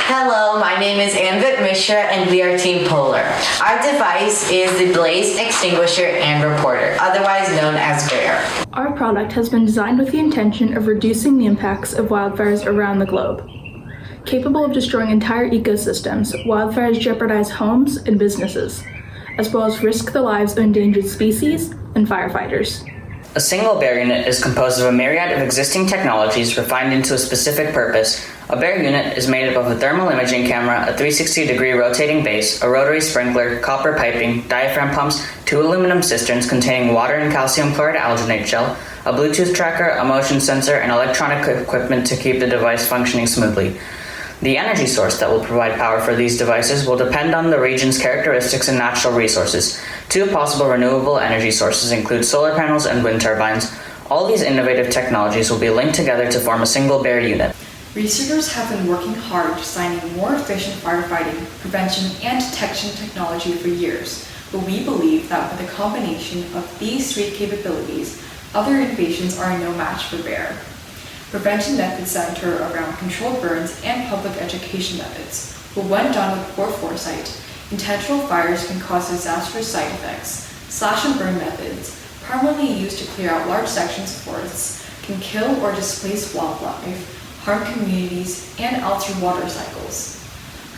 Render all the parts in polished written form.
Hello, my name is Anvit Mishra and we are Team Polar. Our device is the Blaze Extinguisher and Reporter, otherwise known as BEAR. Our product has been designed with the intention of reducing the impacts of wildfires around the globe. Capable of destroying entire ecosystems, wildfires jeopardize homes and businesses, as well as risk the lives of endangered species and firefighters. A single BEAR unit is composed of a myriad of existing technologies refined into a specific purpose. A BEAR unit is made up of a thermal imaging camera, a 360-degree rotating base, a rotary sprinkler, copper piping, diaphragm pumps, 2 aluminum cisterns containing water and calcium chloride alginate gel, a Bluetooth tracker, a motion sensor, and electronic equipment to keep the device functioning smoothly. The energy source that will provide power for these devices will depend on the region's characteristics and natural resources. 2 possible renewable energy sources include solar panels and wind turbines. All these innovative technologies will be linked together to form a single BEAR unit. Researchers have been working hard designing more efficient firefighting, prevention, and detection technology for years, but we believe that with a combination of these 3 capabilities, other innovations are no match for BEAR. Prevention methods center around controlled burns and public education methods, but when done with poor foresight, intentional fires can cause disastrous side effects. Slash and burn methods, primarily used to clear out large sections of forests, can kill or displace wildlife, harm communities, and alter water cycles.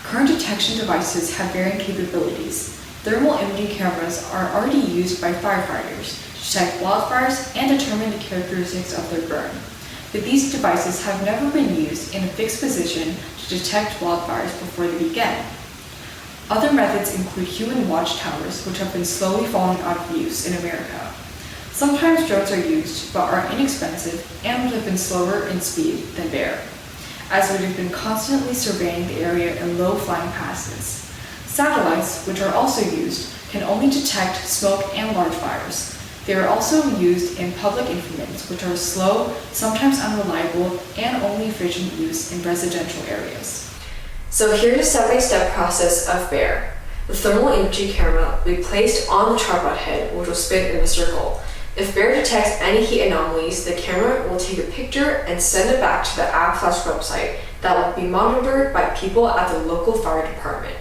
Current detection devices have varying capabilities. Thermal imaging cameras are already used by firefighters to detect wildfires and determine the characteristics of their burn. But these devices have never been used in a fixed position to detect wildfires before they begin. Other methods include human watchtowers, which have been slowly falling out of use in America. Sometimes drones are used, but are inexpensive and would have been slower in speed than BEAR, as it would have been constantly surveying the area in low flying passes. Satellites, which are also used, can only detect smoke and large fires. They are also used in public informants, which are slow, sometimes unreliable, and only efficient use in residential areas. So here's a step-by-step process of BEAR. The thermal imaging camera will be placed on the tripod head, which will spin in a circle. If BEAR detects any heat anomalies, the camera will take a picture and send it back to the app/website that will be monitored by people at the local fire department.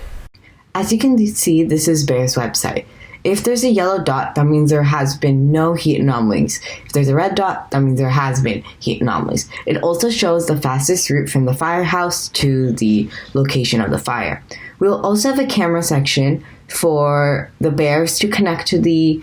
As you can see, this is BEAR's website. If there's a yellow dot, that means there has been no heat anomalies. If there's a red dot, that means there has been heat anomalies. It also shows the fastest route from the firehouse to the location of the fire. We'll also have a camera section for the BEARs to connect to the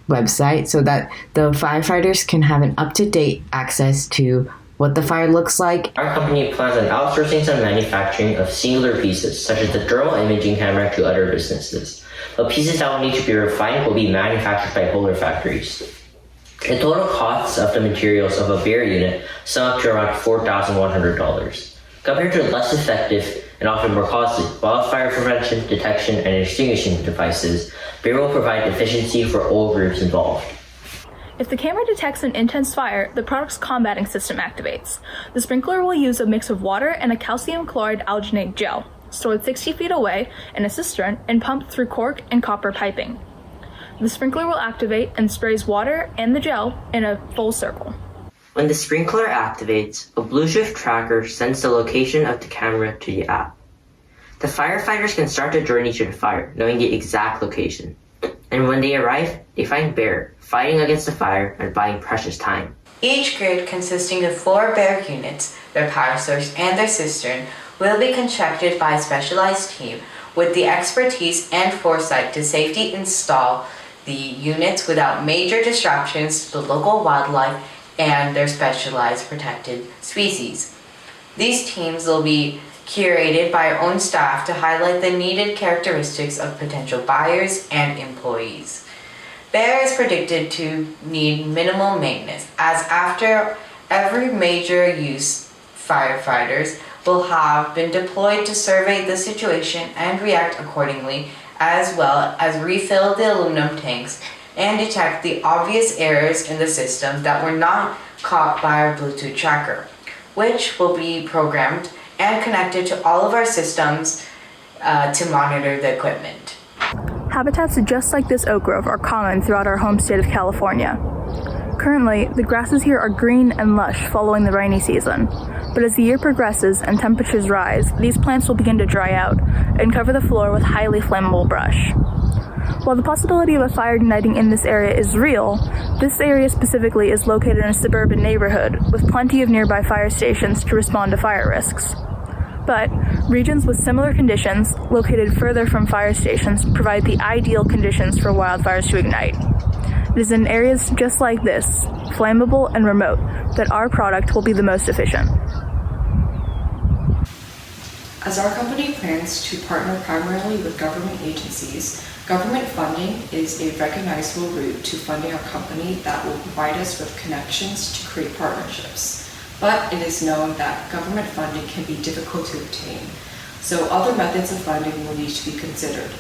website so that the firefighters can have an up-to-date access to what the fire looks like. Our company plans on outsourcing some manufacturing of singular pieces, such as the thermal imaging camera, to other businesses. The pieces that will need to be refined will be manufactured by Polar factories. The total costs of the materials of a BEAR unit sum up to around $4,100. Compared to less effective and often more costly wildfire prevention, detection, and extinguishing devices, BEAR will provide efficiency for all groups involved. If the camera detects an intense fire, the product's combating system activates. The sprinkler will use a mix of water and a calcium chloride alginate gel, stored 60 feet away in a cistern and pumped through cork and copper piping. The sprinkler will activate and sprays water and the gel in a full circle. When the sprinkler activates, a Bluetooth tracker sends the location of the camera to the app. The firefighters can start the journey to the fire, knowing the exact location. And when they arrive, they find BEAR fighting against the fire and buying precious time. Each grid, consisting of 4 BEAR units, their power source, and their cistern, will be constructed by a specialized team with the expertise and foresight to safely install the units without major disruptions to the local wildlife and their specialized protected species. These teams will be curated by our own staff to highlight the needed characteristics of potential buyers and employees. BEAR is predicted to need minimal maintenance, as after every major use, firefighters will have been deployed to survey the situation and react accordingly, as well as refill the aluminum tanks and detect the obvious errors in the system that were not caught by our Bluetooth tracker, which will be programmed and connected to all of our systems to monitor the equipment. Habitats just like this oak grove are common throughout our home state of California. Currently, the grasses here are green and lush following the rainy season. But as the year progresses and temperatures rise, these plants will begin to dry out and cover the floor with highly flammable brush. While the possibility of a fire igniting in this area is real, this area specifically is located in a suburban neighborhood with plenty of nearby fire stations to respond to fire risks. But regions with similar conditions, located further from fire stations, provide the ideal conditions for wildfires to ignite. It is in areas just like this, flammable and remote, that our product will be the most efficient. As our company plans to partner primarily with government agencies, government funding is a recognizable route to funding our company that will provide us with connections to create partnerships. But it is known that government funding can be difficult to obtain, so other methods of funding will need to be considered.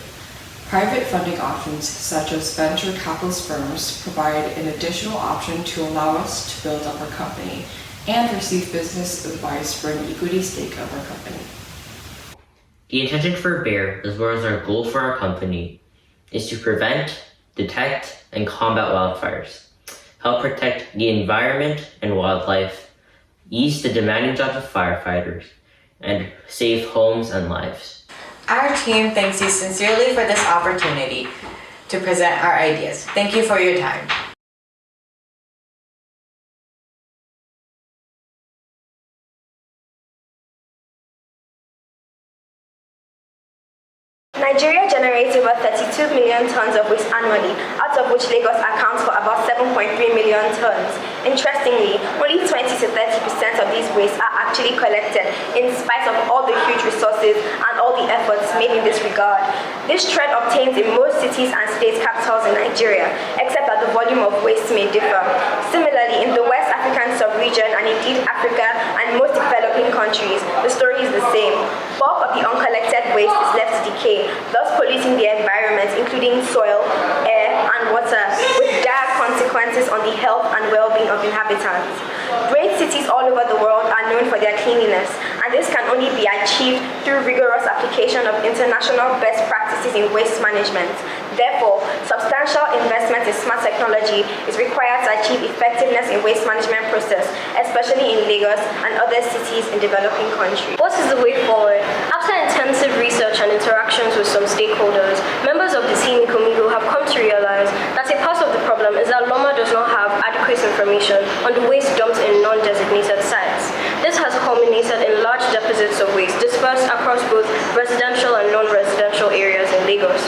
Private funding options such as venture capitalist firms provide an additional option to allow us to build up our company and receive business advice for an equity stake of our company. The intention for BEAR, as well as our goal for our company, is to prevent, detect, and combat wildfires, help protect the environment and wildlife, ease the demanding jobs of firefighters, and save homes and lives. Our team thanks you sincerely for this opportunity to present our ideas. Thank you for your time. Nigeria generates over 32 million tons of waste annually, out of which Lagos accounts for about 7.3 million tons. Interestingly, only 20 to 30% of these wastes are actually collected, in spite of all the huge resources and all the efforts made in this regard. This trend obtains in most cities and state capitals in Nigeria, except that the volume of waste may differ. Similarly, in the West African sub-region and indeed Africa and most developing countries, the story is the same. Bulk of the uncollected waste is left to decay, thus polluting the environment, including soil, air, and water, with dire consequences on the health and well-being of inhabitants. Great cities all over the world are known for their cleanliness, and this can only be achieved through rigorous application of international best practices in waste management. Therefore, substantial investment in smart technology is required to achieve effectiveness in waste management process, especially in Lagos and other cities in developing countries. What is the way forward? After intensive research and interactions with some stakeholders, members of the team in Komigo have come to realize that a part of the problem is that Loma does not have adequate information on the waste dumped in non-designated sites. This has culminated in large deposits of waste dispersed across both residential and non-residential areas in Lagos.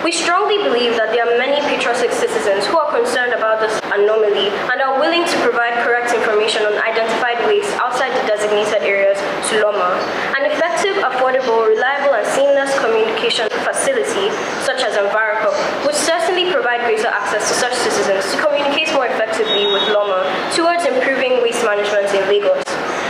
We strongly believe that there are many patriotic citizens who are concerned about this anomaly and are willing to provide correct information on identified waste outside the designated areas to Loma. An effective, affordable, reliable, and seamless communication facility, such as EnviroCop, would certainly provide greater access to such citizens to communicate more effectively with Loma towards improving waste management in Lagos.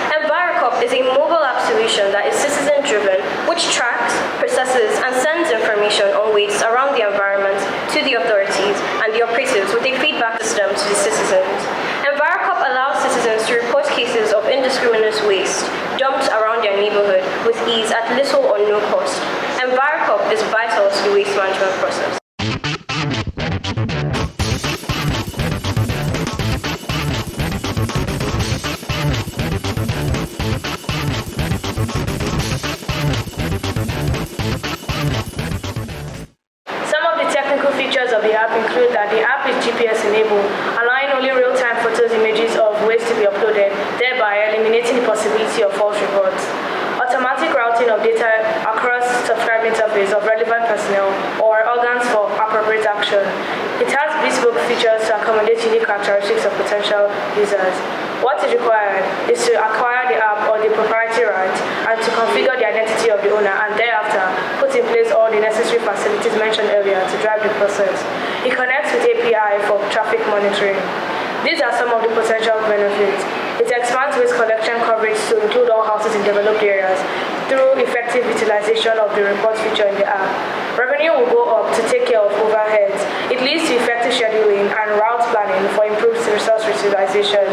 EnviroCop is a mobile app solution that is citizen-driven, which tracks, processes, and sends information on waste around the environment to the authorities and the operatives with a feedback system to the citizens. EnviroCop allows citizens to report cases of indiscriminate waste dumped around their neighborhood with ease at little or no cost. EnviroCop is vital to the waste management process. Of the app include that the app is GPS enabled, allowing only real-time photos, images of waste to be uploaded, thereby eliminating the possibility of false reports. Automatic routing of data across subscribe interface of relevant personnel or organs for appropriate action. It has bespoke features to accommodate unique characteristics of potential users. What is required is to acquire the app or the proprietary right and to configure the identity of the owner and thereafter put in place all the necessary facilities mentioned earlier to drive the process. It connects with API for traffic monitoring. These are some of the potential benefits. It expands waste collection coverage to include all houses in developed areas through effective utilization of the report feature in the app. Revenue will go up to take care of overheads. It leads to effective scheduling and route planning for improved resource utilization.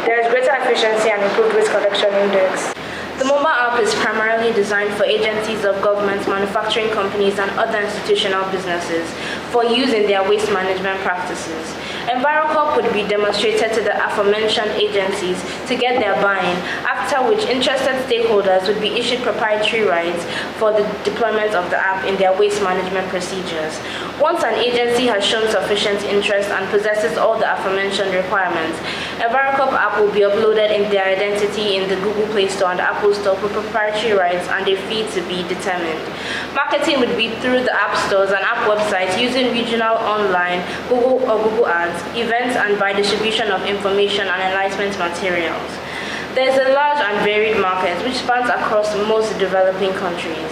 There is greater efficiency and improved waste collection index. The mobile app is primarily designed for agencies of government, manufacturing companies, and other institutional businesses for use in their waste management practices. EnviroCorp would be demonstrated to the aforementioned agencies to get their buy-in, after which interested stakeholders would be issued proprietary rights for the deployment of the app in their waste management procedures. Once an agency has shown sufficient interest and possesses all the aforementioned requirements, EnviroCorp app will be uploaded in their identity in the Google Play Store and Apple Store for proprietary rights and a fee to be determined. Marketing would be through the app stores and app websites using regional online, Google or Google Ads, events, and by distribution of information and enlightenment materials. There is a large and varied market which spans across most developing countries.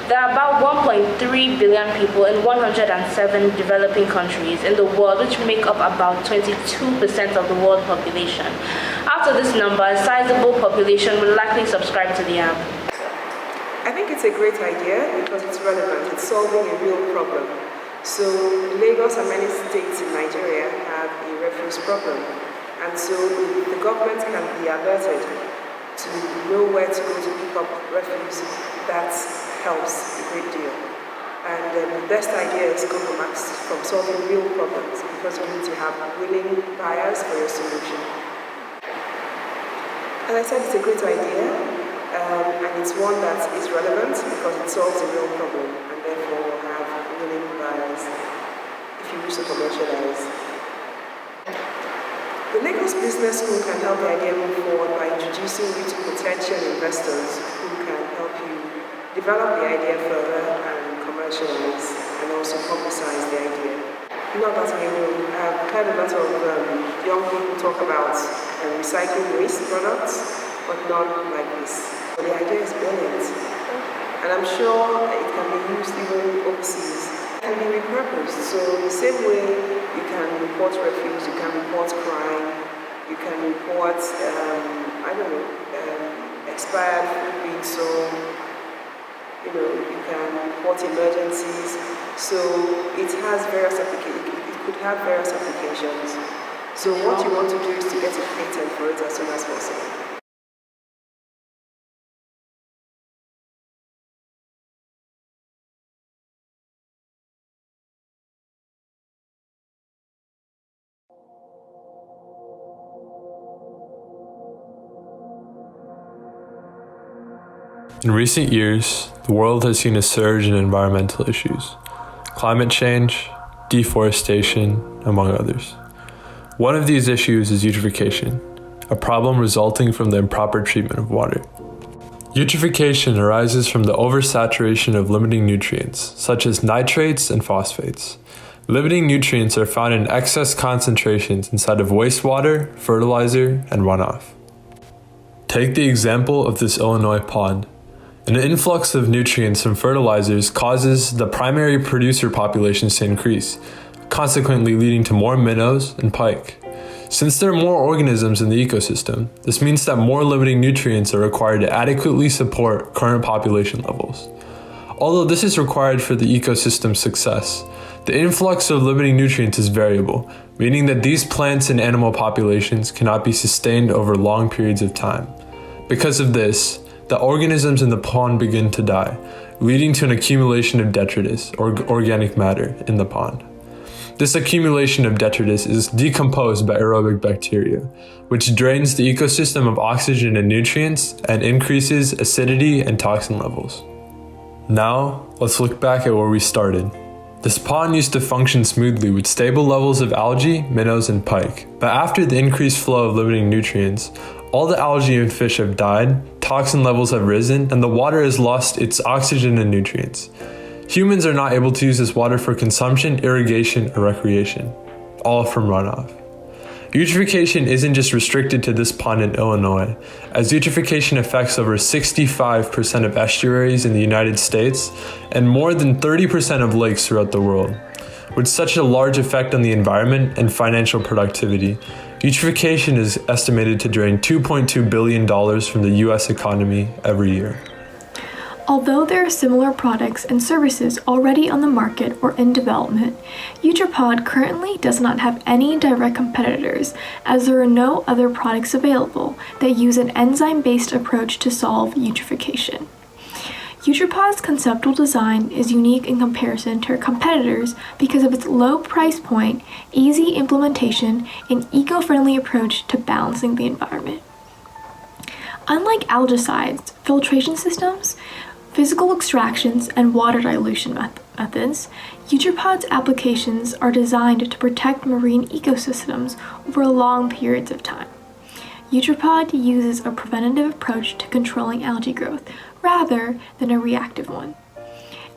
There are about 1.3 billion people in 107 developing countries in the world, which make up about 22% of the world population. Out of this number, a sizable population will likely subscribe to the app. I think it's a great idea because it's relevant. It's solving a real problem. So Lagos and many states in Nigeria have a refuse problem. And so the government can be alerted to know where to go to pick up refuse. That helps a great deal. And the best idea is come from solving real problems because you need to have willing buyers for your solution. As I said, it's a great idea, and it's one that is relevant because it solves a real problem, and therefore will have willing buyers if you wish to commercialize. The Lagos Business School can help the idea move forward by introducing you to potential investors who can help you develop the idea further and commercialize and also publicize the idea. Not that I know, I've heard a lot of young people talk about recycling waste products, but not like this. But the idea is brilliant, and I'm sure it can be used even overseas. It can be repurposed, so the same way you can report refuse, you can report crime, you can report, expired food being sold, you can report emergencies. So it has various applications. It could have various applications. So what you want to do is to get a patent for it as soon as possible. In recent years, the world has seen a surge in environmental issues, climate change, deforestation, among others. One of these issues is eutrophication, a problem resulting from the improper treatment of water. Eutrophication arises from the oversaturation of limiting nutrients, such as nitrates and phosphates. Limiting nutrients are found in excess concentrations inside of wastewater, fertilizer, and runoff. Take the example of this Illinois pond. An influx of nutrients from fertilizers causes the primary producer populations to increase, consequently leading to more minnows and pike. Since there are more organisms in the ecosystem, this means that more limiting nutrients are required to adequately support current population levels. Although this is required for the ecosystem's success, the influx of limiting nutrients is variable, meaning that these plants and animal populations cannot be sustained over long periods of time. Because of this, the organisms in the pond begin to die, leading to an accumulation of detritus, or organic matter, in the pond. This accumulation of detritus is decomposed by aerobic bacteria, which drains the ecosystem of oxygen and nutrients and increases acidity and toxin levels. Now, let's look back at where we started. This pond used to function smoothly with stable levels of algae, minnows, and pike, but after the increased flow of limiting nutrients, all the algae and fish have died, toxin levels have risen, and the water has lost its oxygen and nutrients. Humans are not able to use this water for consumption, irrigation, or recreation, all from runoff. Eutrophication isn't just restricted to this pond in Illinois, as eutrophication affects over 65% of estuaries in the United States and more than 30% of lakes throughout the world. With such a large effect on the environment and financial productivity, eutrophication is estimated to drain $2.2 billion from the US economy every year. Although there are similar products and services already on the market or in development, Eutropod currently does not have any direct competitors, as there are no other products available that use an enzyme-based approach to solve eutrophication. Eutropod's conceptual design is unique in comparison to our competitors because of its low price point, easy implementation, and eco-friendly approach to balancing the environment. Unlike algicides, filtration systems, physical extractions, and water dilution methods, Eutropod's applications are designed to protect marine ecosystems over long periods of time. Eutropod uses a preventative approach to controlling algae growth rather than a reactive one.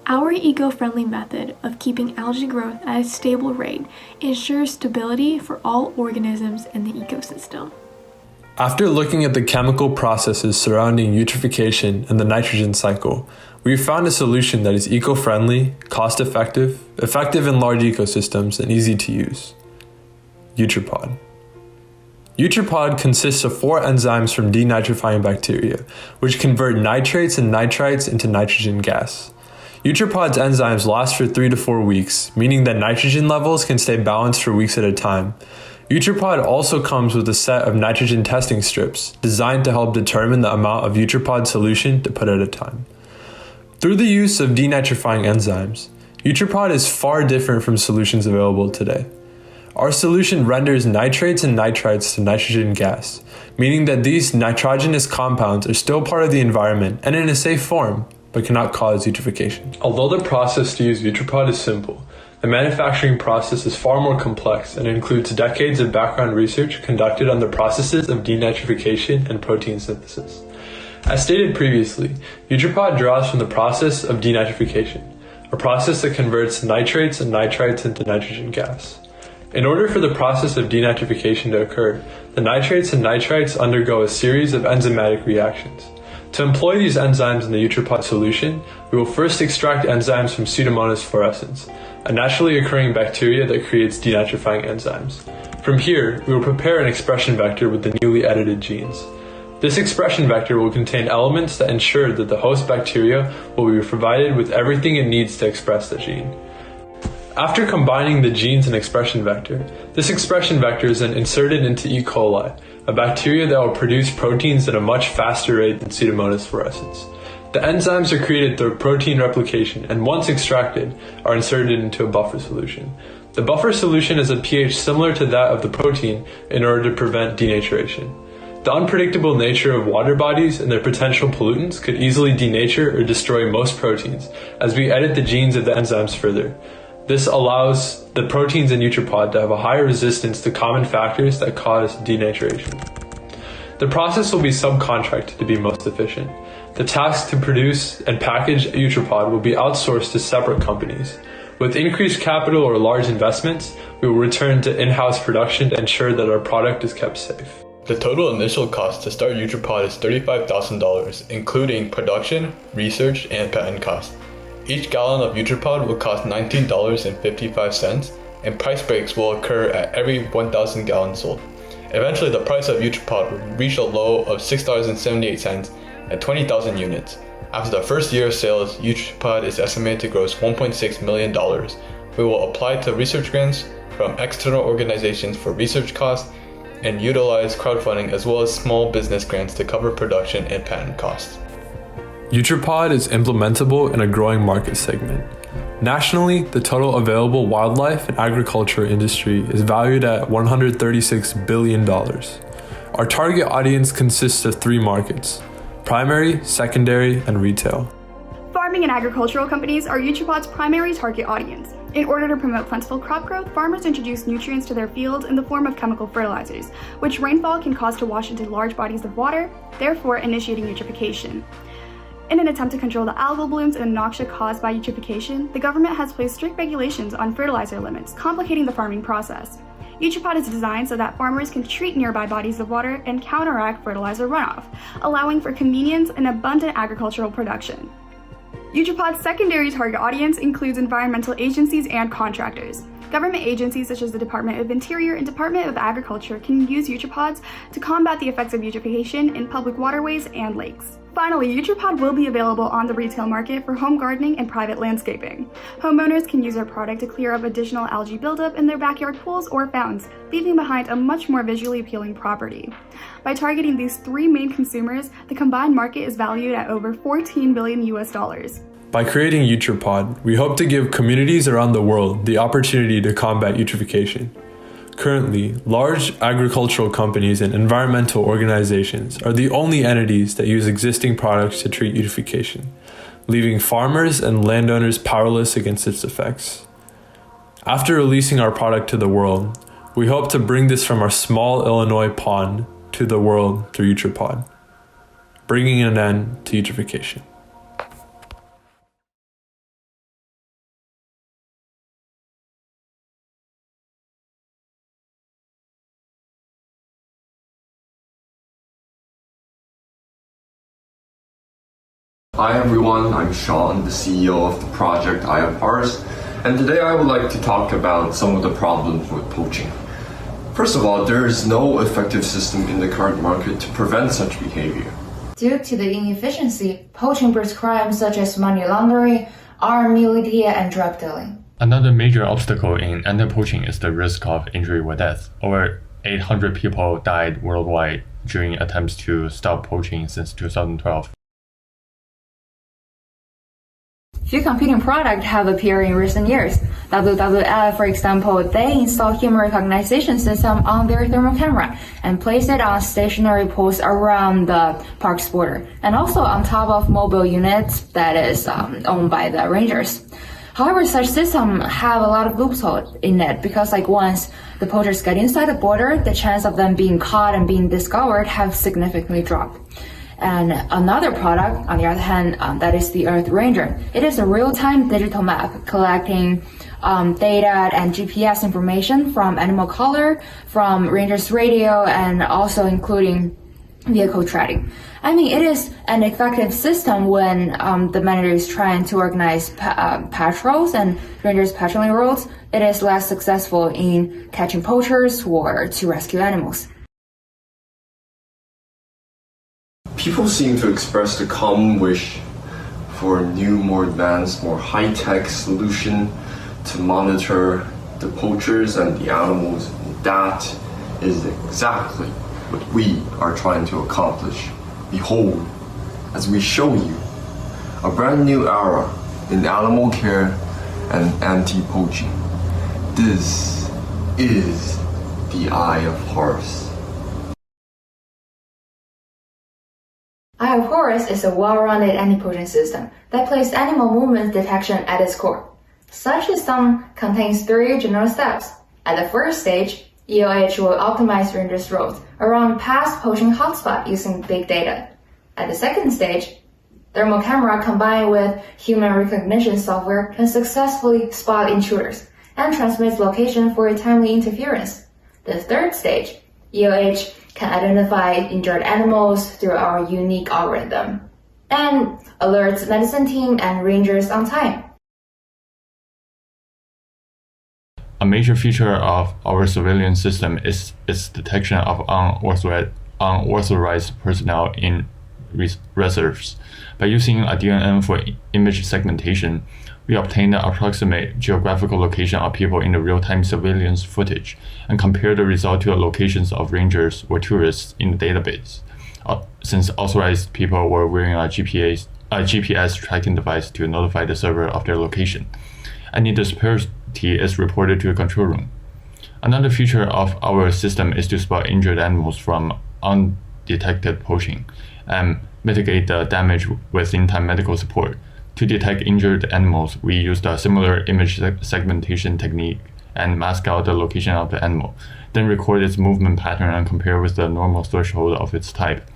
Our eco-friendly method of keeping algae growth at a stable rate ensures stability for all organisms in the ecosystem. After looking at the chemical processes surrounding eutrophication and the nitrogen cycle, we found a solution that is eco-friendly, cost-effective, effective in large ecosystems, and easy to use. Eutropod. Eutropod consists of 4 enzymes from denitrifying bacteria, which convert nitrates and nitrites into nitrogen gas. Eutropod's enzymes last for 3 to 4 weeks, meaning that nitrogen levels can stay balanced for weeks at a time. Eutropod also comes with a set of nitrogen testing strips, designed to help determine the amount of Eutropod solution to put at a time. Through the use of denitrifying enzymes, Eutropod is far different from solutions available today. Our solution renders nitrates and nitrites to nitrogen gas, meaning that these nitrogenous compounds are still part of the environment and in a safe form, but cannot cause eutrophication. Although the process to use Eutropod is simple, the manufacturing process is far more complex and includes decades of background research conducted on the processes of denitrification and protein synthesis. As stated previously, Eutropod draws from the process of denitrification, a process that converts nitrates and nitrites into nitrogen gas. In order for the process of denitrification to occur, the nitrates and nitrites undergo a series of enzymatic reactions. To employ these enzymes in the Eutropod solution, we will first extract enzymes from Pseudomonas fluorescens, a naturally occurring bacteria that creates denitrifying enzymes. From here, we will prepare an expression vector with the newly edited genes. This expression vector will contain elements that ensure that the host bacteria will be provided with everything it needs to express the gene. After combining the genes and expression vector, this expression vector is then inserted into E. coli, a bacteria that will produce proteins at a much faster rate than Pseudomonas fluorescens. The enzymes are created through protein replication and once extracted, are inserted into a buffer solution. The buffer solution has a pH similar to that of the protein in order to prevent denaturation. The unpredictable nature of water bodies and their potential pollutants could easily denature or destroy most proteins as we edit the genes of the enzymes further. This allows the proteins in Eutropod to have a higher resistance to common factors that cause denaturation. The process will be subcontracted to be most efficient. The task to produce and package Eutropod will be outsourced to separate companies. With increased capital or large investments, we will return to in-house production to ensure that our product is kept safe. The total initial cost to start Eutropod is $35,000, including production, research, and patent costs. Each gallon of Eutropod will cost $19.55, and price breaks will occur at every 1,000 gallons sold. Eventually, the price of Eutropod will reach a low of $6.78 at 20,000 units. After the first year of sales, Eutropod is estimated to gross $1.6 million. We will apply to research grants from external organizations for research costs and utilize crowdfunding as well as small business grants to cover production and patent costs. Eutropod is implementable in a growing market segment. Nationally, the total available wildlife and agriculture industry is valued at $136 billion. Our target audience consists of 3 markets: primary, secondary, and retail. Farming and agricultural companies are Eutropod's primary target audience. In order to promote plentiful crop growth, farmers introduce nutrients to their fields in the form of chemical fertilizers, which rainfall can cause to wash into large bodies of water, therefore initiating eutrophication. In an attempt to control the algal blooms and noxious caused by eutrophication, the government has placed strict regulations on fertilizer limits, complicating the farming process. Eutropod is designed so that farmers can treat nearby bodies of water and counteract fertilizer runoff, allowing for convenience and abundant agricultural production. Eutropod's secondary target audience includes environmental agencies and contractors. Government agencies such as the Department of Interior and Department of Agriculture can use Eutropods to combat the effects of eutrophication in public waterways and lakes. Finally, Eutropod will be available on the retail market for home gardening and private landscaping. Homeowners can use our product to clear up additional algae buildup in their backyard pools or fountains, leaving behind a much more visually appealing property. By targeting these three main consumers, the combined market is valued at over $14 billion US. By creating Eutropod, we hope to give communities around the world the opportunity to combat eutrophication. Currently, large agricultural companies and environmental organizations are the only entities that use existing products to treat eutrophication, leaving farmers and landowners powerless against its effects. After releasing our product to the world, we hope to bring this from our small Illinois pond to the world through Eutropod, bringing an end to eutrophication. Hi everyone, I'm Sean, the CEO of the project Horus, and today I would like to talk about some of the problems with poaching. First of all, there is no effective system in the current market to prevent such behavior. Due to the inefficiency, poaching breeds crimes such as money laundering, armed militia, and drug dealing. Another major obstacle in anti-poaching is the risk of injury or death. Over 800 people died worldwide during attempts to stop poaching since 2012. Few competing products have appeared in recent years. WWF, for example, they install human recognition system on their thermal camera and place it on stationary posts around the park's border, and also on top of mobile units that is owned by the rangers. However, such systems have a lot of loopholes in it because once the poachers get inside the border, the chance of them being caught and being discovered have significantly dropped. And another product, on the other hand, that is the Earth Ranger. It is a real-time digital map collecting data and GPS information from animal color, from rangers' radio, and also including vehicle tracking. I mean, it is an effective system when the manager is trying to organize patrols and rangers patrolling roads. It is less successful in catching poachers or to rescue animals. People seem to express the common wish for a new, more advanced, more high-tech solution to monitor the poachers and the animals. And that is exactly what we are trying to accomplish. Behold, as we show you, a brand new era in animal care and anti-poaching. This is the Eye of Horus. Eye of Horus is a well-rounded anti-poaching system that places animal movement detection at its core. Such system contains 3 general steps. At the first stage, EOH will optimize rangers' routes around past poaching hotspots using big data. At the second stage, thermal camera combined with human recognition software can successfully spot intruders and transmits location for a timely interference. The third stage, EOH can identify injured animals through our unique algorithm and alerts medicine team and rangers on time. A major feature of our surveillance system is its detection of unauthorized personnel in reserves. By using a DNN for image segmentation, we obtain the approximate geographical location of people in the real-time surveillance footage and compare the result to the locations of rangers or tourists in the database, since authorized people were wearing a GPS tracking device to notify the server of their location. Any disparity is reported to the control room. Another feature of our system is to spot injured animals from undetected poaching and mitigate the damage with in-time medical support. To detect injured animals, we used a similar image segmentation technique and mask out the location of the animal, then record its movement pattern and compare with the normal threshold of its type.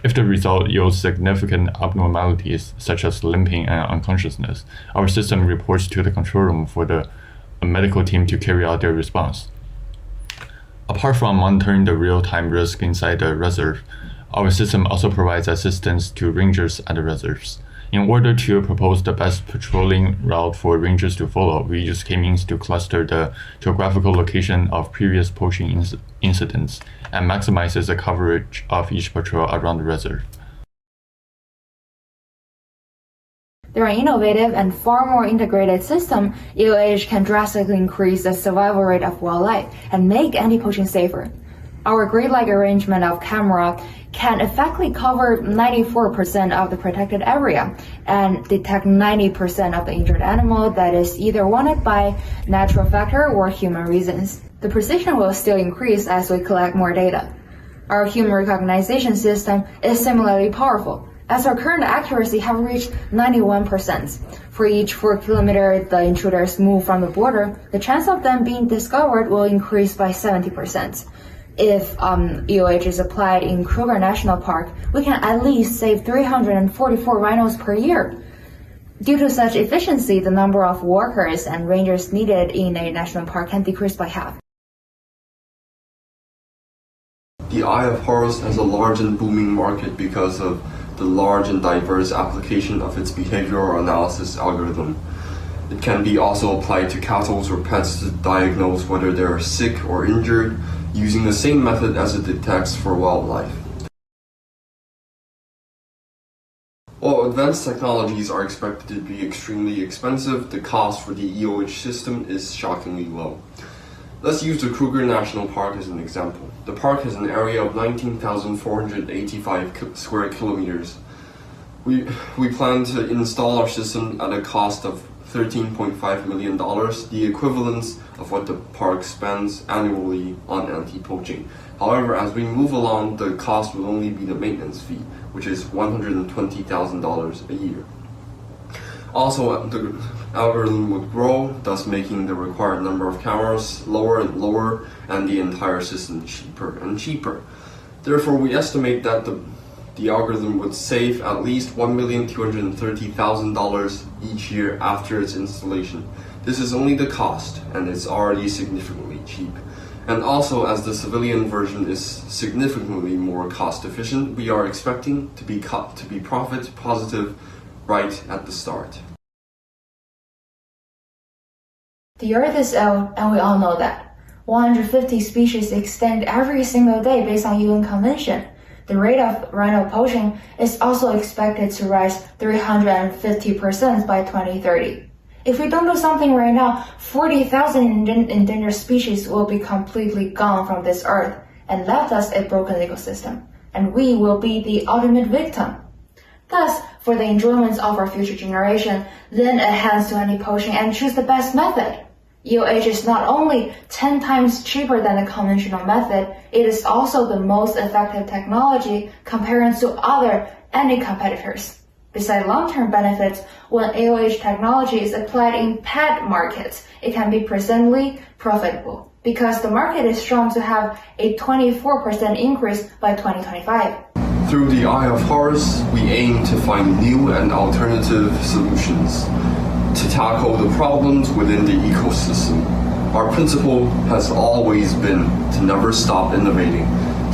If the result yields significant abnormalities, such as limping and unconsciousness, our system reports to the control room for the medical team to carry out their response. Apart from monitoring the real-time risk inside the reserve, our system also provides assistance to rangers at the reserves. In order to propose the best patrolling route for rangers to follow, we use K-means to cluster the geographical location of previous poaching incidents and maximizes the coverage of each patrol around the reserve. Through an innovative and far more integrated system, EOH can drastically increase the survival rate of wildlife and make anti-poaching safer. Our grid-like arrangement of camera can effectively cover 94% of the protected area and detect 90% of the injured animal that is either wanted by natural factor or human reasons. The precision will still increase as we collect more data. Our human recognition system is similarly powerful, as our current accuracy have reached 91%. For each 4 kilometers the intruders move from the border, the chance of them being discovered will increase by 70%. If EOH is applied in Kruger National Park, we can at least save 344 rhinos per year. Due to such efficiency, the number of workers and rangers needed in a national park can decrease by half. The Eye of Horus has a large and booming market because of the large and diverse application of its behavioral analysis algorithm. It can be also applied to cattle or pets to diagnose whether they are sick or injured, using the same method as it detects for wildlife. While advanced technologies are expected to be extremely expensive, the cost for the EOH system is shockingly low. Let's use the Kruger National Park as an example. The park has an area of 19,485 square kilometers. We plan to install our system at a cost of $13.5 million, the equivalence of what the park spends annually on anti-poaching. However, as we move along, the cost will only be the maintenance fee, which is $120,000 a year. Also, the algorithm would grow, thus making the required number of cameras lower and lower, and the entire system cheaper and cheaper. Therefore, we estimate that the algorithm would save at least $1,230,000 each year after its installation. This is only the cost, and it's already significantly cheap. And also, as the civilian version is significantly more cost efficient, we are expecting to be profit positive right at the start. The Earth is old, and we all know that. 150 species extinct every single day based on UN convention. The rate of rhino poaching is also expected to rise 350% by 2030. If we don't do something right now, 40,000 endangered species will be completely gone from this earth and left us a broken ecosystem, and we will be the ultimate victim. Thus, for the enjoyment of our future generation, lend a hand to anti-poaching and choose the best method. EOH is not only 10 times cheaper than the conventional method, it is also the most effective technology compared to other competitors. Besides long-term benefits, when AOH technology is applied in pet markets, it can be presently profitable because the market is shown to have a 24% increase by 2025. Through the Eye of Horus, we aim to find new and alternative solutions to tackle the problems within the ecosystem. Our principle has always been to never stop innovating,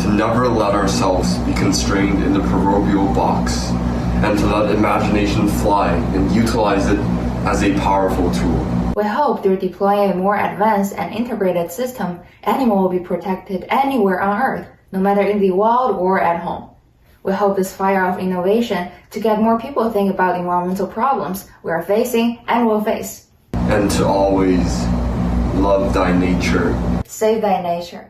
to never let ourselves be constrained in the proverbial box, and to let imagination fly and utilize it as a powerful tool. We hope through deploying a more advanced and integrated system, animals will be protected anywhere on Earth, no matter in the wild or at home. We hope this fire of innovation to get more people to think about environmental problems we are facing and will face. And to always love thy nature. Save thy nature.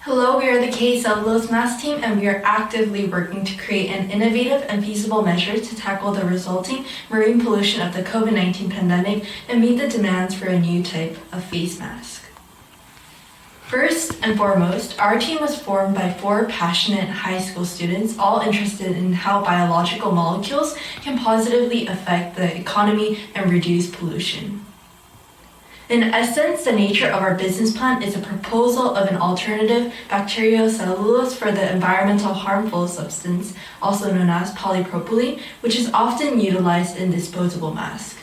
Hello, we are the K Cellulose Mass team, and we are actively working to create an innovative and feasible measure to tackle the resulting marine pollution of the COVID-19 pandemic and meet the demands for a new type of face mask. First and foremost, our team was formed by 4 passionate high school students, all interested in how biological molecules can positively affect the economy and reduce pollution. In essence, the nature of our business plan is a proposal of an alternative bacteriocellulose for the environmental harmful substance, also known as polypropylene, which is often utilized in disposable masks.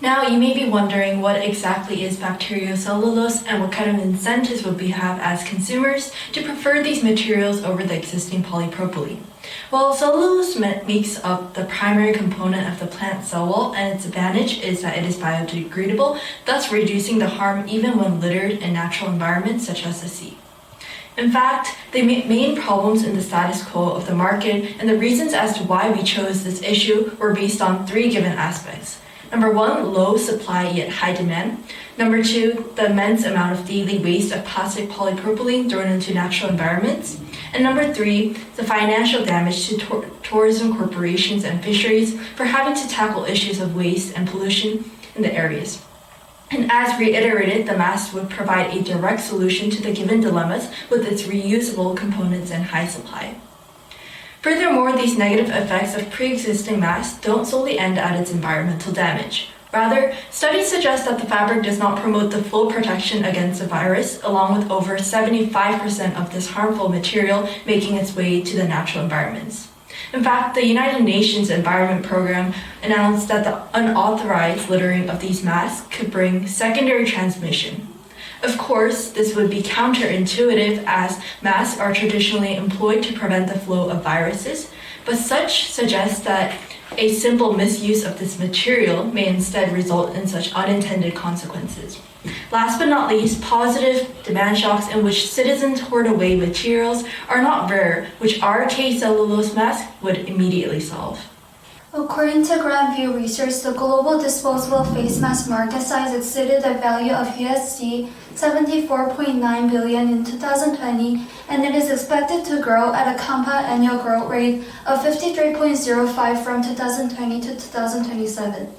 Now, you may be wondering what exactly is bacteriocellulose and what kind of incentives would we have as consumers to prefer these materials over the existing polypropylene. Well, cellulose makes up the primary component of the plant cell wall, and its advantage is that it is biodegradable, thus reducing the harm even when littered in natural environments such as the sea. In fact, the main problems in the status quo of the market and the reasons as to why we chose this issue were based on three given aspects. Number one, low supply yet high demand. Number two, the immense amount of daily waste of plastic polypropylene thrown into natural environments. And number three, the financial damage to tourism corporations and fisheries for having to tackle issues of waste and pollution in the areas. And as reiterated, the mask would provide a direct solution to the given dilemmas with its reusable components and high supply. Furthermore, these negative effects of pre-existing masks don't solely end at its environmental damage. Rather, studies suggest that the fabric does not promote the full protection against the virus, along with over 75% of this harmful material making its way to the natural environments. In fact, the United Nations Environment Program announced that the unauthorized littering of these masks could bring secondary transmission. Of course, this would be counterintuitive as masks are traditionally employed to prevent the flow of viruses, but such suggests that a simple misuse of this material may instead result in such unintended consequences. Last but not least, positive demand shocks in which citizens hoard away materials are not rare, which our K-cellulose mask would immediately solve. According to Grand View Research, the global disposable face mask market size exceeded the value of USD 74.9 billion in 2020, and it is expected to grow at a compound annual growth rate of 53.05 from 2020 to 2027.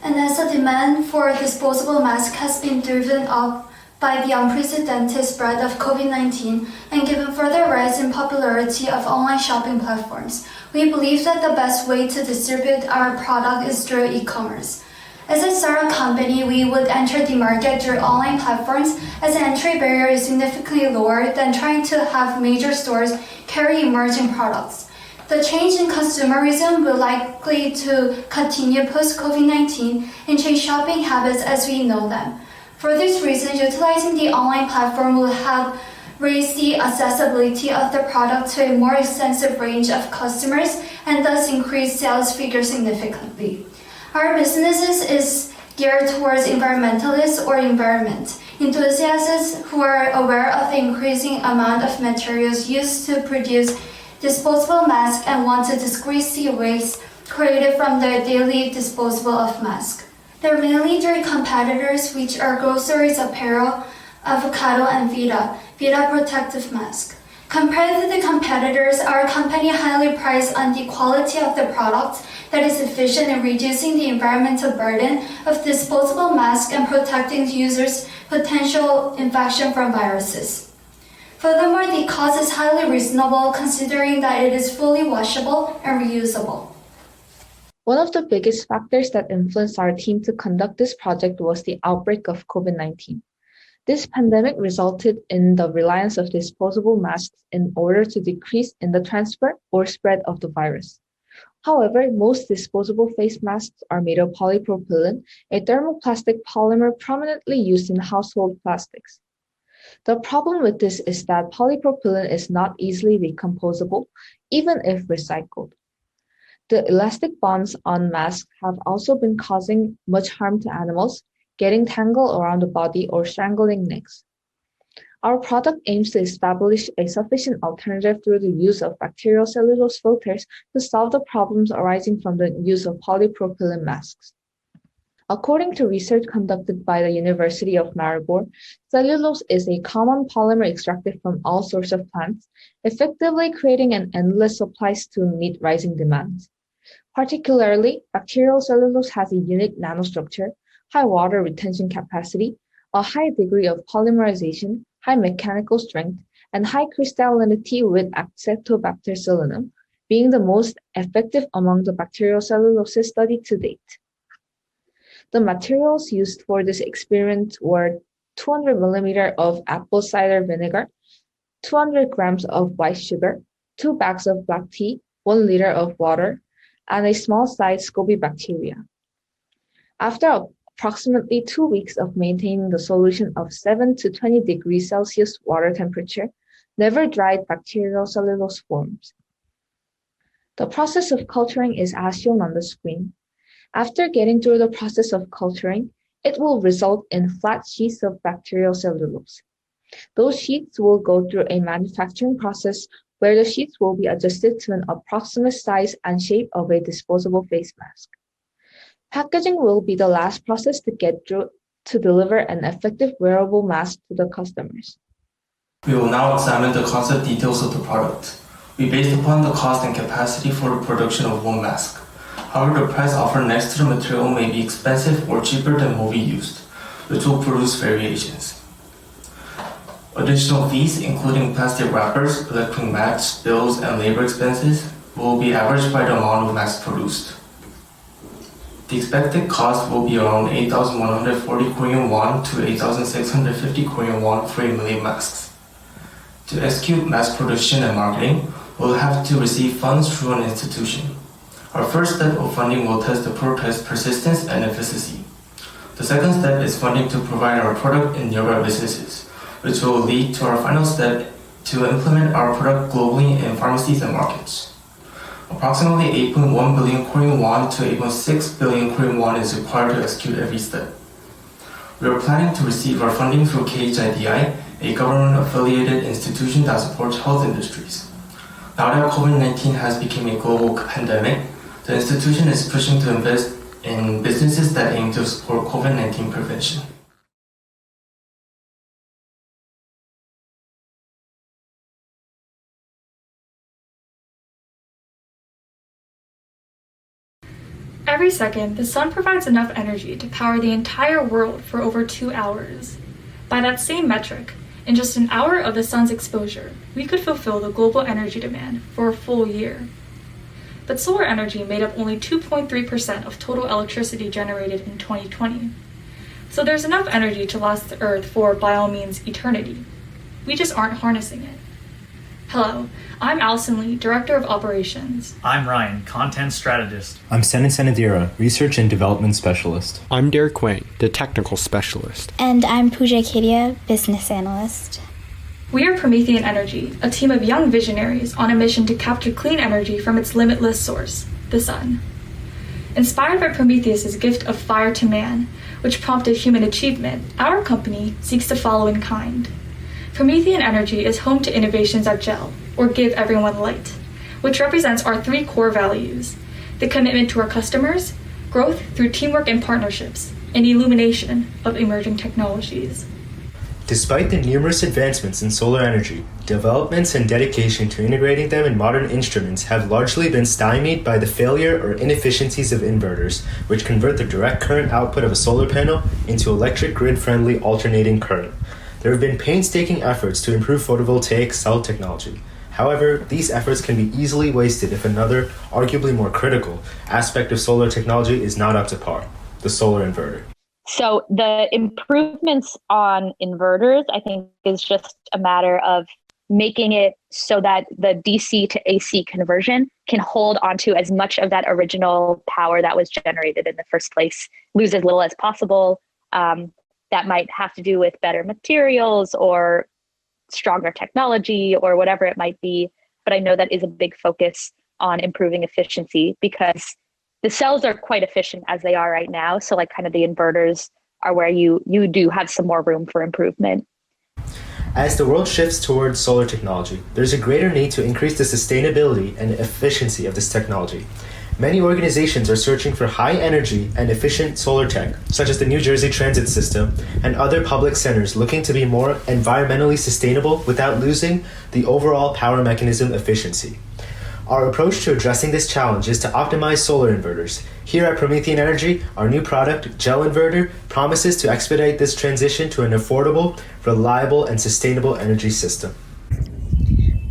And as the demand for disposable masks has been driven up by the unprecedented spread of COVID-19 and given further rise in popularity of online shopping platforms, we believe that the best way to distribute our product is through e-commerce. As a startup company, we would enter the market through online platforms as the entry barrier is significantly lower than trying to have major stores carry emerging products. The change in consumerism will likely to continue post-COVID-19 and change shopping habits as we know them. For this reason, utilizing the online platform will help raise the accessibility of the product to a more extensive range of customers and thus increase sales figures significantly. Our business is geared towards environmentalists or environment enthusiasts who are aware of the increasing amount of materials used to produce disposable masks and want to decrease the waste created from their daily disposable of masks. There are mainly three competitors, which are groceries, apparel, avocado, and Vita protective mask. Compared to the competitors, our company highly priced on the quality of the product that is efficient in reducing the environmental burden of disposable masks and protecting users' potential infection from viruses. Furthermore, the cost is highly reasonable considering that it is fully washable and reusable. One of the biggest factors that influenced our team to conduct this project was the outbreak of COVID-19. This pandemic resulted in the reliance of disposable masks in order to decrease in the transfer or spread of the virus. However, most disposable face masks are made of polypropylene, a thermoplastic polymer prominently used in household plastics. The problem with this is that polypropylene is not easily decomposable, even if recycled. The elastic bonds on masks have also been causing much harm to animals, getting tangled around the body or strangling necks. Our product aims to establish a sufficient alternative through the use of bacterial cellulose filters to solve the problems arising from the use of polypropylene masks. According to research conducted by the University of Maribor, cellulose is a common polymer extracted from all sorts of plants, effectively creating an endless supply to meet rising demands. Particularly, bacterial cellulose has a unique nanostructure, high water retention capacity, a high degree of polymerization, high mechanical strength, and high crystallinity with acetobacter being the most effective among the bacterial celluloses studied to date. The materials used for this experiment were 200 millimeters of apple cider vinegar, 200 grams of white sugar, 2 bags of black tea, 1 liter of water, and a small-sized SCOBY bacteria. After approximately 2 weeks of maintaining the solution of 7 to 20 degrees Celsius water temperature, never dried bacterial cellulose forms. The process of culturing is as shown on the screen. After getting through the process of culturing, it will result in flat sheets of bacterial cellulose. Those sheets will go through a manufacturing process where the sheets will be adjusted to an approximate size and shape of a disposable face mask. Packaging will be the last process to get through to deliver an effective wearable mask to the customers. We will now examine the concept details of the product. We based upon the cost and capacity for the production of one mask. However, the price offered next to the material may be expensive or cheaper than what we used, which will produce variations. Additional fees, including plastic wrappers, electric match, bills, and labor expenses, will be averaged by the amount of masks produced. The expected cost will be around 8,140 Korean won to 8,650 Korean won for a million masks. To execute mass production and marketing, we'll have to receive funds through an institution. Our first step of funding will test the prototype's persistence and efficacy. The second step is funding to provide our product in nearby businesses, which will lead to our final step to implement our product globally in pharmacies and markets. Approximately 8.1 billion Korean won to 8.6 billion Korean won is required to execute every step. We are planning to receive our funding through KHIDI, a government-affiliated institution that supports health industries. Now that COVID-19 has become a global pandemic, the institution is pushing to invest in businesses that aim to support COVID-19 prevention. Every second, the sun provides enough energy to power the entire world for over 2 hours. By that same metric, in just an hour of the sun's exposure, we could fulfill the global energy demand for a full year. But solar energy made up only 2.3% of total electricity generated in 2020. So there's enough energy to last the Earth for, by all means, eternity. We just aren't harnessing it. Hello, I'm Allison Lee, Director of Operations. I'm Ryan, Content Strategist. I'm Senan Sanadira, Research and Development Specialist. I'm Derek Wang, the Technical Specialist. And I'm Pooja Kedia, Business Analyst. We are Promethean Energy, a team of young visionaries on a mission to capture clean energy from its limitless source, the sun. Inspired by Prometheus's gift of fire to man, which prompted human achievement, our company seeks to follow in kind. Promethean Energy is home to innovations that gel, or give everyone light, which represents our 3 core values: the commitment to our customers, growth through teamwork and partnerships, and illumination of emerging technologies. Despite the numerous advancements in solar energy, developments and dedication to integrating them in modern instruments have largely been stymied by the failure or inefficiencies of inverters, which convert the direct current output of a solar panel into electric grid-friendly alternating current. There have been painstaking efforts to improve photovoltaic cell technology. However, these efforts can be easily wasted if another, arguably more critical, aspect of solar technology is not up to par: the solar inverter. So the improvements on inverters, I think, is just a matter of making it so that the DC to AC conversion can hold onto as much of that original power that was generated in the first place, lose as little as possible. That might have to do with better materials or stronger technology or whatever it might be. But I know that is a big focus on improving efficiency because the cells are quite efficient as they are right now. So like kind of the inverters are where you do have some more room for improvement. As the world shifts towards solar technology, there's a greater need to increase the sustainability and efficiency of this technology. Many organizations are searching for high energy and efficient solar tech, such as the New Jersey Transit System and other public centers looking to be more environmentally sustainable without losing the overall power mechanism efficiency. Our approach to addressing this challenge is to optimize solar inverters. Here at Promethean Energy, our new product, Gel Inverter, promises to expedite this transition to an affordable, reliable, and sustainable energy system.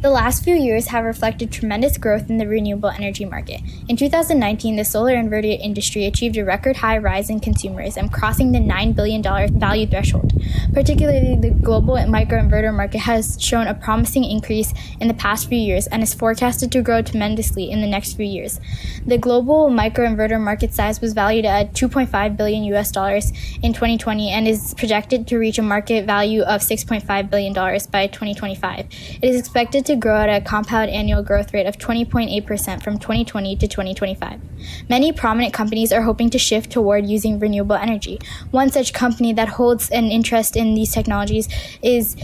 The last few years have reflected tremendous growth in the renewable energy market. In 2019, the solar inverter industry achieved a record high rise in consumerism, crossing the $9 billion value threshold. Particularly, the global microinverter market has shown a promising increase in the past few years and is forecasted to grow tremendously in the next few years. The global microinverter market size was valued at $2.5 billion in 2020 and is projected to reach a market value of $6.5 billion by 2025. It is expected to to grow at a compound annual growth rate of 20.8% from 2020 to 2025. Many prominent companies are hoping to shift toward using renewable energy. One such company that holds an interest in these technologies is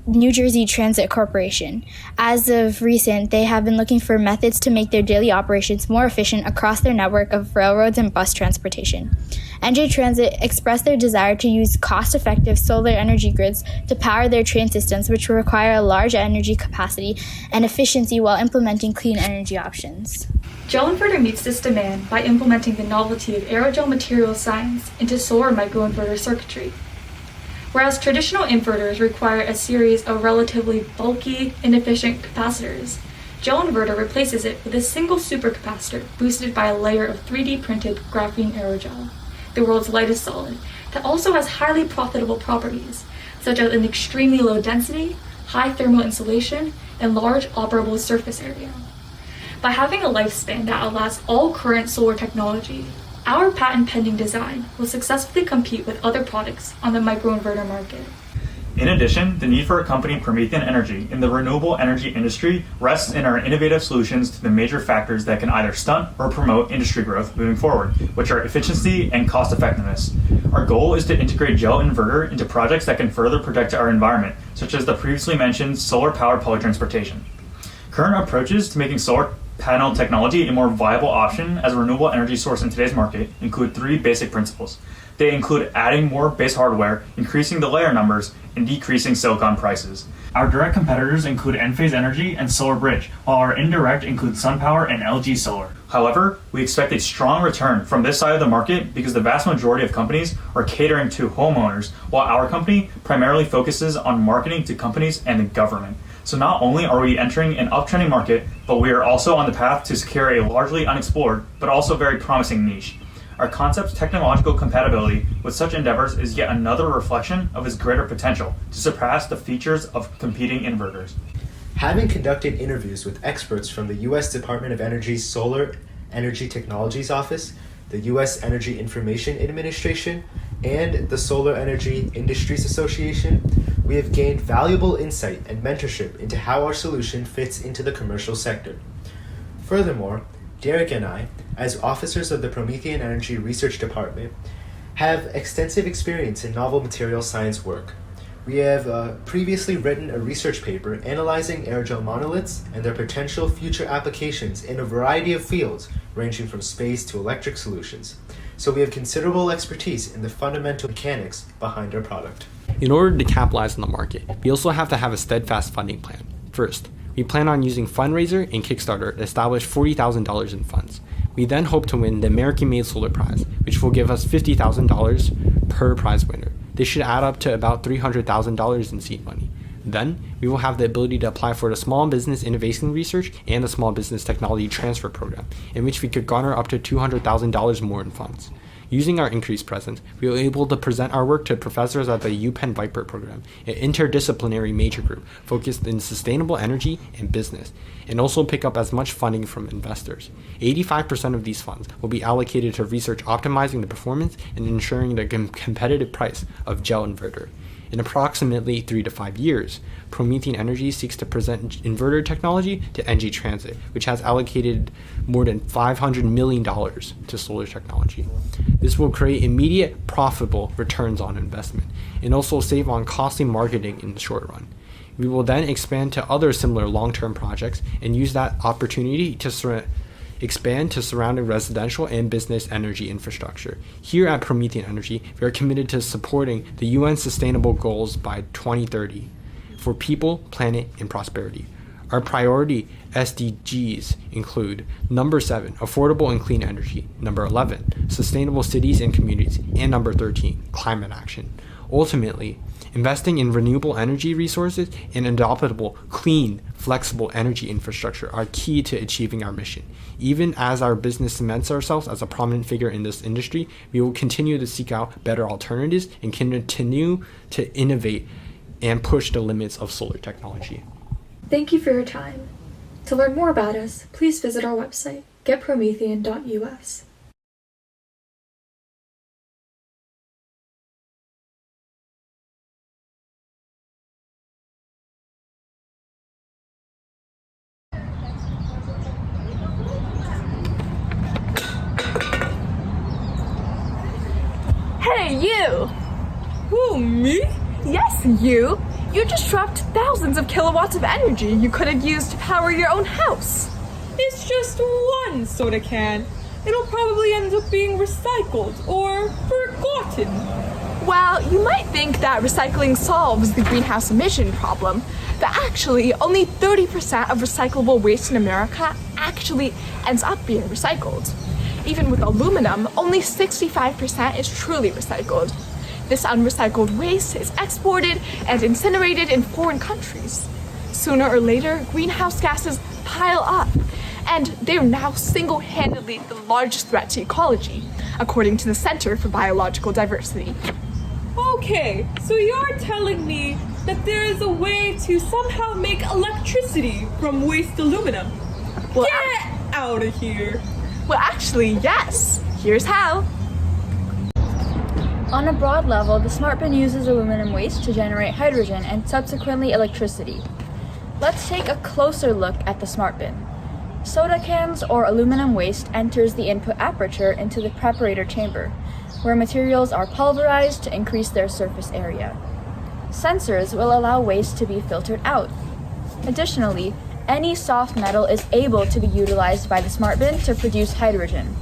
New Jersey Transit Corporation. As of recent, they have been looking for methods to make their daily operations more efficient across their network of railroads and bus transportation. NJ Transit expressed their desire to use cost-effective solar energy grids to power their train systems, which will require a large energy capacity and efficiency while implementing clean energy options. Gel Inverter meets this demand by implementing the novelty of aerogel material science into solar microinverter circuitry. Whereas traditional inverters require a series of relatively bulky, inefficient capacitors, Gel Inverter replaces it with a single supercapacitor boosted by a layer of 3D printed graphene aerogel, the world's lightest solid, that also has highly profitable properties, such as an extremely low density, high thermal insulation, and large operable surface area. By having a lifespan that outlasts all current solar technology, our patent-pending design will successfully compete with other products on the microinverter market. In addition, the need for accompanying Promethean energy in the renewable energy industry rests in our innovative solutions to the major factors that can either stunt or promote industry growth moving forward, which are efficiency and cost effectiveness. Our goal is to integrate Gel Inverter into projects that can further protect our environment, such as the previously mentioned solar-powered public transportation. Current approaches to making solar panel technology a more viable option as a renewable energy source in today's market include three basic principles. They include adding more base hardware, increasing the layer numbers, and decreasing silicon prices. Our direct competitors include Enphase Energy and SolarBridge, while our indirect include SunPower and LG Solar. However, we expect a strong return from this side of the market because the vast majority of companies are catering to homeowners, while our company primarily focuses on marketing to companies and the government. So not only are we entering an uptrending market, but we are also on the path to secure a largely unexplored, but also very promising niche. Our concept's technological compatibility with such endeavors is yet another reflection of its greater potential to surpass the features of competing inverters. Having conducted interviews with experts from the U.S. Department of Energy's Solar Energy Technologies Office, the U.S. Energy Information Administration, and the Solar Energy Industries Association, we have gained valuable insight and mentorship into how our solution fits into the commercial sector. Furthermore, Derek and I, as officers of the Promethean Energy Research Department, have extensive experience in novel material science work. We have previously written a research paper analyzing aerogel monoliths and their potential future applications in a variety of fields, ranging from space to electric solutions. So we have considerable expertise in the fundamental mechanics behind our product. In order to capitalize on the market, we also have to have a steadfast funding plan. First, we plan on using Fundraiser and Kickstarter to establish $40,000 in funds. We then hope to win the American-made Solar Prize, which will give us $50,000 per prize winner. This should add up to about $300,000 in seed money. Then, we will have the ability to apply for the Small Business Innovation Research and the Small Business Technology Transfer Program, in which we could garner up to $200,000 more in funds. Using our increased presence, we were able to present our work to professors at the UPenn Viper program, an interdisciplinary major group focused in sustainable energy and business, and also pick up as much funding from investors. 85% of these funds will be allocated to research optimizing the performance and ensuring the competitive price of Gel Inverter. In approximately 3 to 5 years, Promethean Energy seeks to present inverter technology to NG Transit, which has allocated more than $500 million to solar technology. This will create immediate profitable returns on investment and also save on costly marketing in the short run. We will then expand to other similar long-term projects and use that opportunity to expand to surrounding residential and business energy infrastructure. Here at Promethean Energy, we are committed to supporting the UN Sustainable Goals by 2030 for people, planet, and prosperity. Our priority SDGs include number 7, affordable and clean energy, number 11, sustainable cities and communities, and number 13, climate action. Ultimately, investing in renewable energy resources and adoptable, clean, flexible energy infrastructure are key to achieving our mission. Even as our business cements ourselves as a prominent figure in this industry, we will continue to seek out better alternatives and continue to innovate and push the limits of solar technology. Thank you for your time. To learn more about us, please visit our website, getpromethean.us. you! Who, me? Yes, you! You just dropped thousands of kilowatts of energy you could have used to power your own house. It's just one soda can. It'll probably end up being recycled or forgotten. Well, you might think that recycling solves the greenhouse emission problem, but actually only 30% of recyclable waste in America actually ends up being recycled. Even with aluminum, only 65% is truly recycled. This unrecycled waste is exported and incinerated in foreign countries. Sooner or later, greenhouse gases pile up, and they're now single-handedly the largest threat to ecology, according to the Center for Biological Diversity. Okay, so you're telling me that there is a way to somehow make electricity from waste aluminum? Well, Get out of here! Well, actually, yes. Here's how. On a broad level, the smart bin uses aluminum waste to generate hydrogen and subsequently electricity. Let's take a closer look at the smart bin. Soda cans or aluminum waste enters the input aperture into the preparator chamber, where materials are pulverized to increase their surface area. Sensors will allow waste to be filtered out. Additionally, any soft metal is able to be utilized by the smart bin to produce hydrogen,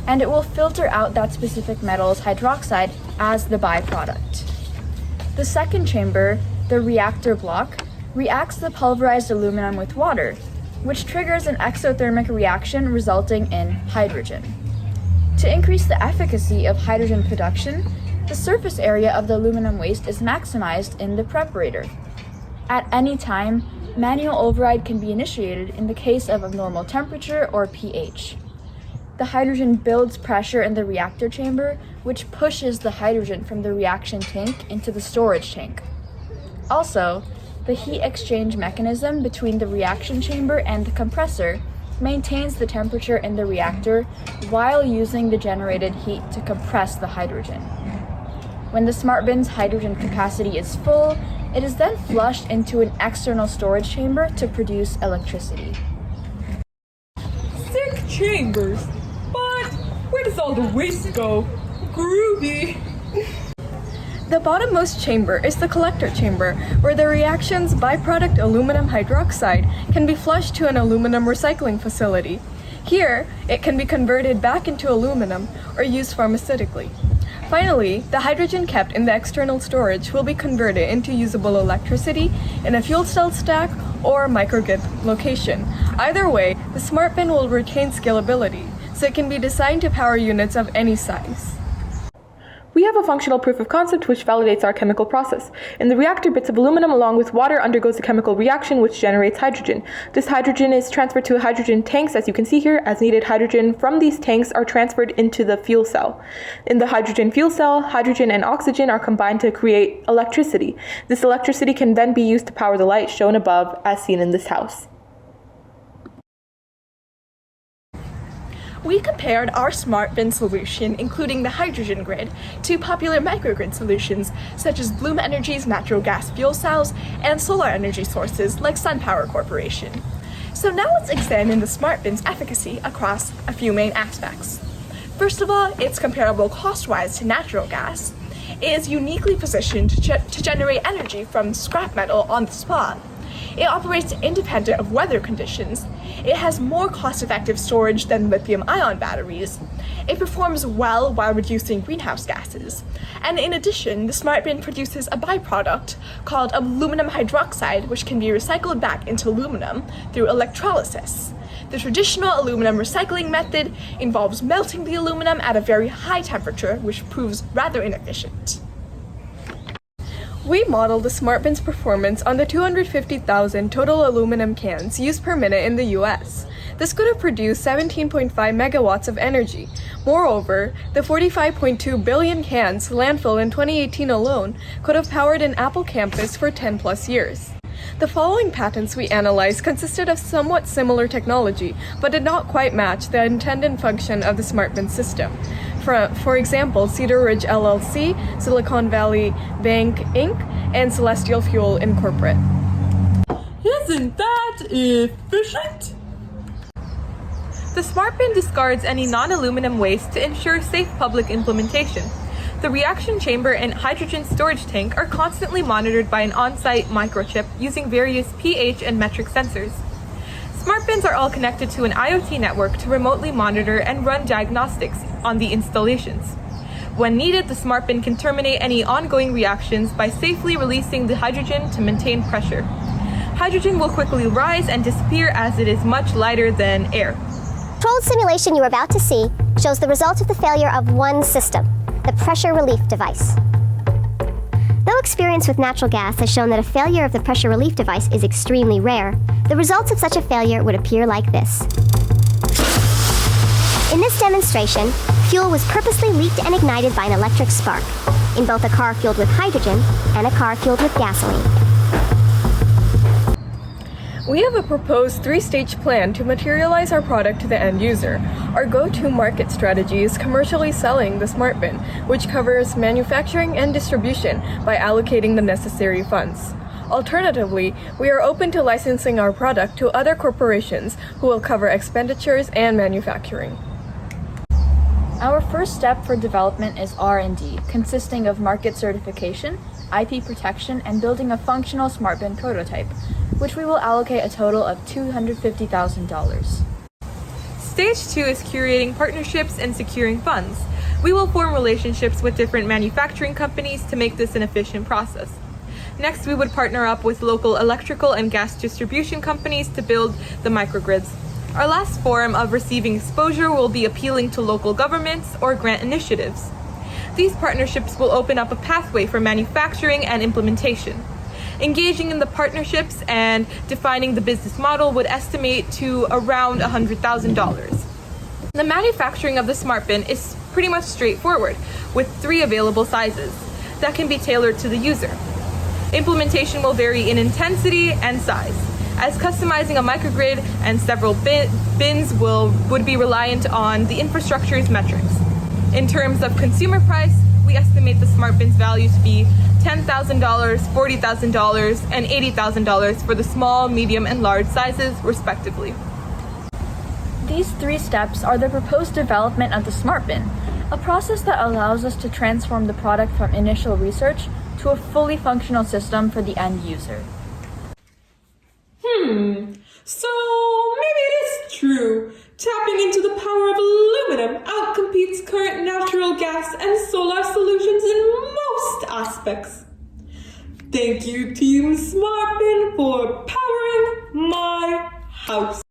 and it will filter out that specific metal's hydroxide as the byproduct. The second chamber, the reactor block, reacts the pulverized aluminum with water, which triggers an exothermic reaction resulting in hydrogen. To increase the efficacy of hydrogen production, the surface area of the aluminum waste is maximized in the preparator. At any time, manual override can be initiated in the case of abnormal temperature or pH. The hydrogen builds pressure in the reactor chamber, which pushes the hydrogen from the reaction tank into the storage tank. Also, the heat exchange mechanism between the reaction chamber and the compressor maintains the temperature in the reactor while using the generated heat to compress the hydrogen. When the smart bin's hydrogen capacity is full, it is then flushed into an external storage chamber to produce electricity. Sick chambers! But where does all the waste go? Groovy! The bottommost chamber is the collector chamber, where the reaction's byproduct aluminum hydroxide can be flushed to an aluminum recycling facility. Here, it can be converted back into aluminum or used pharmaceutically. Finally, the hydrogen kept in the external storage will be converted into usable electricity in a fuel cell stack or microgrid location. Either way, the smart bin will retain scalability, so it can be designed to power units of any size. We have a functional proof of concept which validates our chemical process. In the reactor, bits of aluminum along with water undergoes a chemical reaction which generates hydrogen. This hydrogen is transferred to hydrogen tanks, as you can see here. As needed, hydrogen from these tanks are transferred into the fuel cell. In the hydrogen fuel cell, hydrogen and oxygen are combined to create electricity. This electricity can then be used to power the light shown above, as seen in this house. We compared our smart bin solution, including the hydrogen grid, to popular microgrid solutions such as Bloom Energy's natural gas fuel cells and solar energy sources like SunPower Corporation. So now let's examine the smart bin's efficacy across a few main aspects. First of all, it's comparable cost-wise to natural gas. It is uniquely positioned to generate energy from scrap metal on the spot. It operates independent of weather conditions. It has more cost-effective storage than lithium-ion batteries. It performs well while reducing greenhouse gases. And in addition, the smart bin produces a byproduct called aluminum hydroxide, which can be recycled back into aluminum through electrolysis. The traditional aluminum recycling method involves melting the aluminum at a very high temperature, which proves rather inefficient. We modeled the smart bin's performance on the 250,000 total aluminum cans used per minute in the US. This could have produced 17.5 megawatts of energy. Moreover, the 45.2 billion cans landfill in 2018 alone could have powered an Apple campus for 10 plus years. The following patents we analyzed consisted of somewhat similar technology, but did not quite match the intended function of the smart bin system. For example, Cedar Ridge LLC, Silicon Valley Bank Inc., and Celestial Fuel Incorporate. Isn't that efficient? The smart bin discards any non-aluminum waste to ensure safe public implementation. The reaction chamber and hydrogen storage tank are constantly monitored by an on-site microchip using various pH and metric sensors. Smart bins are all connected to an IoT network to remotely monitor and run diagnostics on the installations. When needed, the smart bin can terminate any ongoing reactions by safely releasing the hydrogen to maintain pressure. Hydrogen will quickly rise and disappear as it is much lighter than air. The controlled simulation you are about to see shows the result of the failure of one system, the pressure relief device. Though experience with natural gas has shown that a failure of the pressure relief device is extremely rare, the results of such a failure would appear like this. In this demonstration, fuel was purposely leaked and ignited by an electric spark, in both a car fueled with hydrogen and a car fueled with gasoline. We have a proposed 3-stage plan to materialize our product to the end user. Our go-to market strategy is commercially selling the smart bin, which covers manufacturing and distribution by allocating the necessary funds. Alternatively, we are open to licensing our product to other corporations who will cover expenditures and manufacturing. Our first step for development is R&D, consisting of market certification, IP protection, and building a functional smart bin prototype, which we will allocate a total of $250,000. Stage 2 is curating partnerships and securing funds. We will form relationships with different manufacturing companies to make this an efficient process. Next, we would partner up with local electrical and gas distribution companies to build the microgrids. Our last form of receiving exposure will be appealing to local governments or grant initiatives. These partnerships will open up a pathway for manufacturing and implementation. Engaging in the partnerships and defining the business model would estimate to around $100,000. The manufacturing of the smart bin is pretty much straightforward, with 3 available sizes that can be tailored to the user. Implementation will vary in intensity and size, as customizing a microgrid and several bins would be reliant on the infrastructure's metrics. In terms of consumer price, we estimate the smart bin's value to be $10,000, $40,000, and $80,000 for the small, medium, and large sizes, respectively. These 3 steps are the proposed development of the smart bin, a process that allows us to transform the product from initial research to a fully functional system for the end user. So maybe it is true. Tapping into the power of aluminum outcompetes current natural gas and solar solutions in most aspects. Thank you, Team Smart Bin, for powering my house.